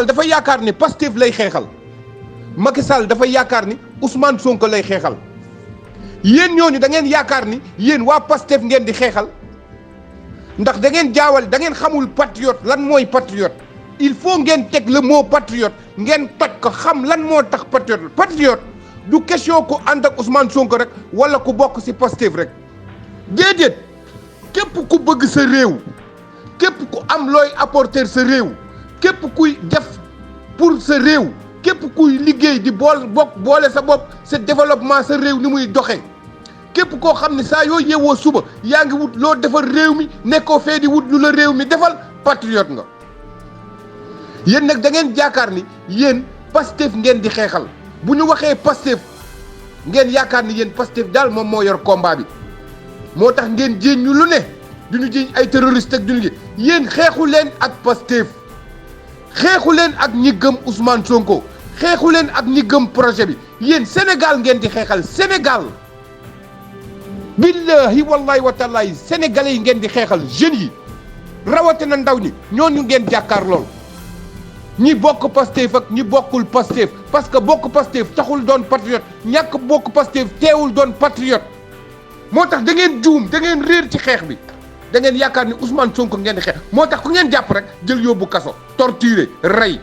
Sall dafa yaakaar ni Pastef lay xeexal Macky Sall dafa yaakaar ni Ousmane Sonko lay xeexal yéen ñooñu da ngeen yaakaar ni yéen waa Pastef ngeen di xeexal ndax da ngeen jaawal da ngeen xamul patriote lan mooy patriote il faut ngeen teg le mot patriote ngeen toj ko xam lan moo tax patriote du question ku ànd ak Ousmane Sonko rek wala ku bokk ci Pastef rek déedéet képp ku bëgg sa réew képp ku am looy apporter sa réew képp kuy def pour sa réew képp kuy liggéey di boole sa bopp sa développement sa réew ni muy doxee képp koo xam ne saa yoo yeewoo suba yaa ngi wut loo defar réew mi nekkoo fee di wut lu la réew mi defal patriote nga yéen nag da ngeen jaakaar ni yéen Pastef ngeen di xeexal bu ñu waxee Pastef ngeen yaakaar ni yéen Pastef daal moom moo yor combat bi moo tax ngeen jéem ñu lu ne du ñu jéem ay terroriste ak du ñu yéen xeexu leen ak Pastef xeexu leen ak ñi gëm Ousmane Sonko xeexu leen ak ñi gëm projet bi yéen Sénégal ngeen di xeexal Sénégal billahi wallahi wa taalaay sénégalais yi ngeen di xeexal jeunes yi rawatina ndaw ñi ñooñu ngeen jàkkaar lool ñi bokk Pastef ak ñi bokkul Pastef parce que bokk Pastef taxul doon patriote ñàkk bokk Pastef teewul doon patriote moo tax da ngeen juum da ngeen réer ci xeex bi da ngeen yaakaar ni Ousmane Sonko ngeen di xeex moo tax ku ngeen jàpp rek jël yóbbu kaso torturé rey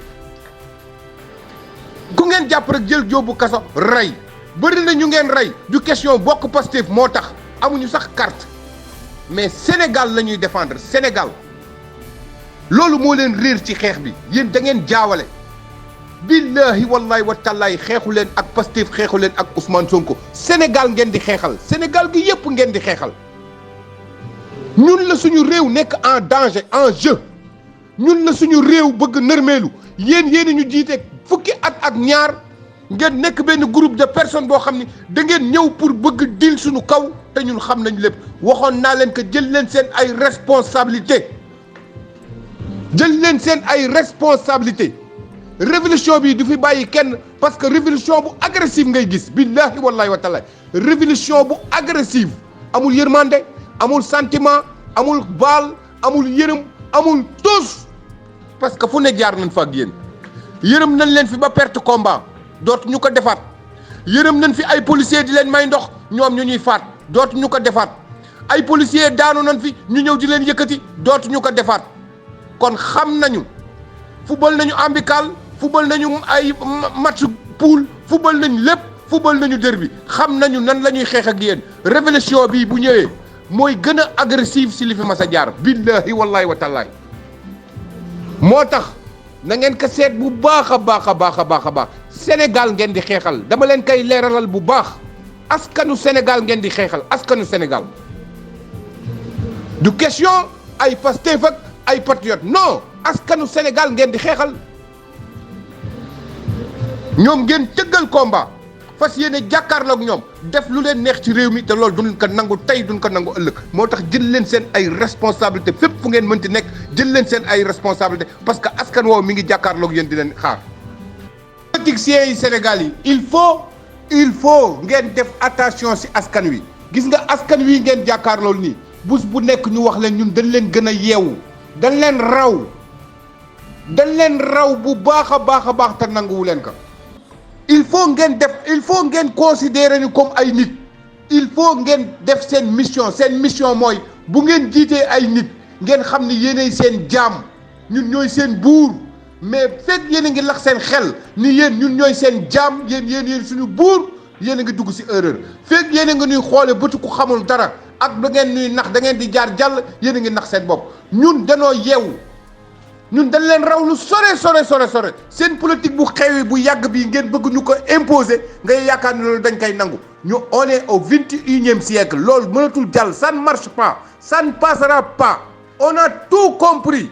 ku ngeen jàpp rek jël yóbbu kaso rey bëri na ñu ngeen rey du question bokk Pastef moo tax amuñu sax carte mais Sénégal la ñuy défendre Sénégal loolu moo leen réer ci xeex bi yéen da ngeen jaawale billahi wallahi wa taalaay xeexu leen ak Pastef xeexu leen ak Ousmane Sonko Sénégal ngeen di xeexal Sénégal gi yépp ngeen di xeexal ñun la suñu réew nekk en danger en jeu ñun la suñu réew bëgg nërmeelu yéen ñu jiite fukki at ak ñaar ngeen nekk benn groupe de personnes boo xam ni da ngeen ñëw pour bëgg dil suñu kaw te ñun xam nañu lépp waxoon naa leen que jël leen seen ay responsabilité jël leen seen ay responsabilité révolution bi du fi bàyyi kenn parce que révolution bu agressive ngay gis billahi wallahi wa taala révolution bu agressive amul yërmande amul sentiment amul baal amul yërëm amul tous parce que fu ne jaar nañ fa ak yéen yërëm nañ leen fi ba perte combat dootu ñu ko defaat yërëm nañ fi ay policiers di leen may ndox ñoom ñu ñuy faat dootu ñu ko defaat ay policiers daanu nañ fi ñu ñëw di leen yëkkati dootu ñu ko defaat kon xam nañu football nañu amical football nañu ay match poule football nañu lépp football nañu derby xam nañu nan la ñuy xeex ak yéen révolution bii bu ñëwee mooy gën a agressive si li fi mas a jaar billahi wallahi wa taalaay moo tax na ngeen ko seet bu baax a baax a baax a baax a baax Sénégal ngeen di xeexal dama leen koy leeralal bu baax askanu Sénégal ngeen di xeexal askanu Sénégal du question ay Pastef ak ay patriote non askanu Sénégal ngeen di xeexal ñoom ngeen tëggal combat fas yéene jàkkaarloo ak ñoom def lu leen neex ci réew mi te loolu duñ ko nangu tey duñ ko nangu ëllëg moo tax jël leen seen ay responsabilité fépp fu ngeen mënti nekk jël leen seen ay responsabilité parce que askan woowu mi ngi jàkkaarloo ak yéen di leen xaar. politiciens yi Sénégal yi il faut ngeen def attention si askan wi gis nga askan wi ngeen jàkkaarloo nii bés bu nekk ñu wax leen ñun dañ leen gën a yeewu dañ leen raw bu baax a baax te nanguwu leen ko. il faut ngeen considérer ñu comme ay nit il faut ngeen def seen mission mooy bu ngeen jiitee ay nit ngeen xam ni yéenay seen jaam ñun ñooy seen buur mais fekk yéen a ngi lax seen xel ni yéen ñun ñooy seen jaam yéen suñu buur yéen a ngi dugg ci erreur fekk yéen a ngi ñuy xoole bëtu ku xamul dara ak da ngeen ñuy nax da ngeen di jaar jàll yéen a ngi nax seen bopp ñun danoo yeewu ñun dañ leen raw lu sore seen politique bu xewi bu yàgg bi ngeen bëgg ñu ko imposer ngay yaakaar ne loolu dañ koy nangu ñu on est au 21e siècle loolu mënatul jàll ça ne marche pas ça ne passera pas on a tout compris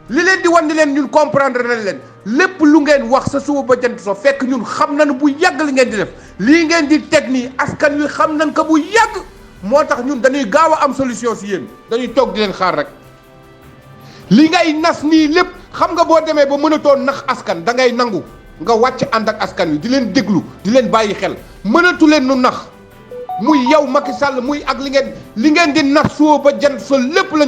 li leen di wan ni leen ñun comprendre nañ leen lépp lu ngeen wax sa suba ba jant so fekk ñun xam nañu bu yàgg li ngeen di def lii ngeen di teg nii askan wi xam nañ ko bu yàgg moo tax ñun dañuy gaaw a am solution si yéen dañuy toog di leen xaar rek. li ngay nas nii lépp xam nga boo demee ba mënatoo nax askan da ngay nangu nga wàcc ànd ak askan wi di leen déglu di leen bàyyi xel mënatu leen nu nax muy yow Macky Sall muy ak li ngeen di nax soo ba jant so lépp la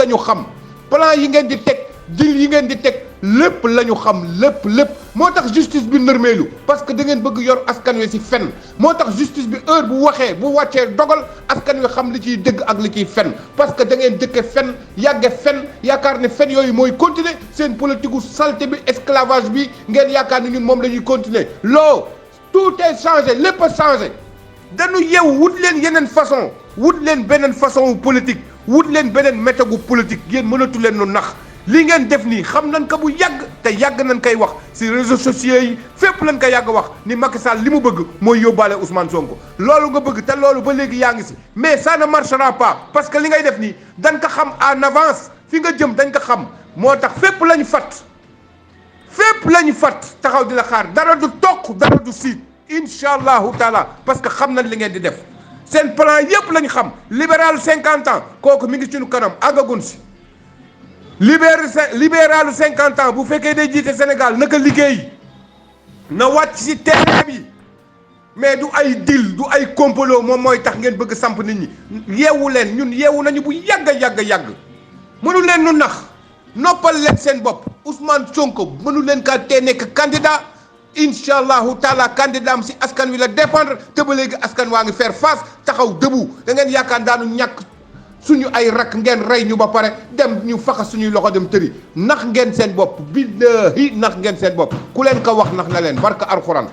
ñu xam plan yi ngeen di teg dil yi ngeen di teg lépp la ñu xam lépp moo tax justice bi nërmeelu parce que da ngeen bëgg yor askan wi ci fen moo tax justice bi heure bu waxee bu wàccee dogal askan wi xam li ciy dëgg ak li ciy fen parce que da ngeen dëkke fen yàgge fen yaakaar ne fen yooyu mooy continuer seen politique gu saleté bi esclavage bi ngeen yaakaar ne ñun moom la ñuy continuer loo tout est changé lépp a changé dañu yeewu wut leen yeneen façon wut leen beneen façon politique wut leen beneen méthode politique yéen mënatu leen nu nax li ngeen def nii xam nañ ko bu yàgg te yàgg nañ koy wax ci réseaux sociaux yi fépp lañ ko yàgg wax ni Macky Sall li mu bëgg mooy yóbbaale Ousmane Sonko loolu nga bëgg te loolu ba léegi yaa ngi ci mais ça ne marchera pas parce que li ngay def nii dañ ko xam en avance fi nga jëm dañ ko xam moo tax fépp lañu fat taxaw di la xaar dara du toq dara du siit incha allahu taala parce que xam nañ li ngeen di def seen plan yépp lañ xam libéral 50 ans kooku mi ngi suñu kanam àggagun si libéralu 50 ans bu fekkee day jiite Sénégal naka liggéey na wàcc ci terrain bi mais du ay deal du ay complot moom mooy tax ngeen bëgg samp nit ñi yeewu leen ñun yeewu nañu bu yàgg mënu leen nu nax noppal leen seen bopp Ousmane Sonko mënu leen kaa tee nekk candidat incha allahu taala candidat am si askan wi la dépendre te ba léegi askan waa ngi faire face taxaw debout da ngeen yaakaar daanu ñàkk suñu ay rak ngeen rey ñu ba pare dem ñu faxa suñuy loxo dem tëri nax ngeen seen bopp billahi nax ngeen seen bopp ku leen ko wax nax na leen barka alxuraan